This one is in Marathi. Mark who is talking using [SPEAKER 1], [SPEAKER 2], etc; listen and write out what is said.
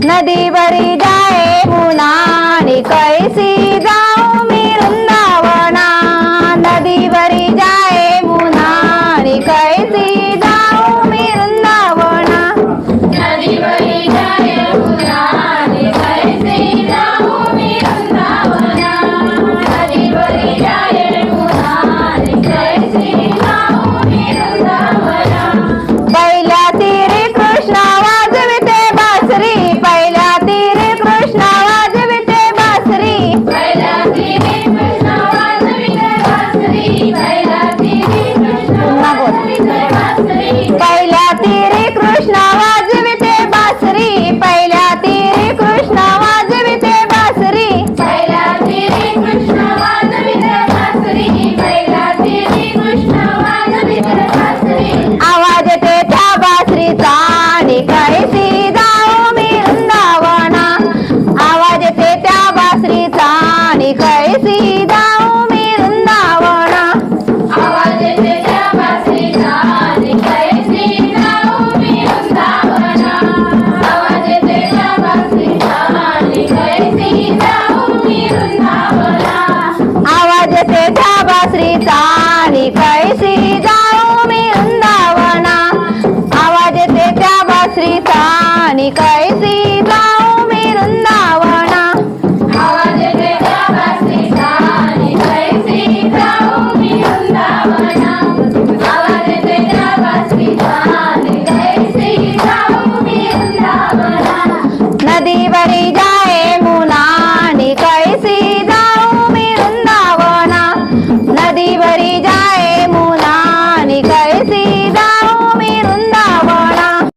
[SPEAKER 1] नदीवरी जाए मुनानी कैसी जाऊं मी वृंदावना नदीवरी जाए मुनानी कैसी जाऊं मी वृंदावना
[SPEAKER 2] नदीवरी जाए मुनानी कैसी जाऊं मी वृंदावना नदीवरी जाए मुनानी कैसी जाऊं मी वृंदावना
[SPEAKER 1] पहिल्या तीरी कृष्ण वाजविते बासरी पहिल्या तीरी कृष्ण वाजविते बासरी
[SPEAKER 2] पहिल्या तिरी कृष्ण वाजविते बासरी पहिल्या तिरी कृष्ण वाजविते बासरी
[SPEAKER 1] पहिल्या तीरी कृष्ण वाजविते बासरी पहिल्या तीरी कृष्ण वाजविते बासरी
[SPEAKER 2] पहिल्या तिरी कृष्ण वाजविते बासरी पहिल्या तिरी कृष्ण वाजविते बासरी
[SPEAKER 1] आवाज येते त्या बासरीचा आणि कैसी जाऊ मी वृंदावना आवाज येते त्या बासरीचा आणि कैसी जाऊ मी वृंदावना
[SPEAKER 2] आवाज येते त्या बासरीचा आणि कैसी जाऊं मी वृंदावना आवाज येते त्या बासरीचा आणि कैसी जाऊं मी वृंदावना
[SPEAKER 1] आवाज येते त्या बासरीचा आणि कैसी जाऊ मी वृंदावना आवाज येते त्या बासरीचा आणि कैसी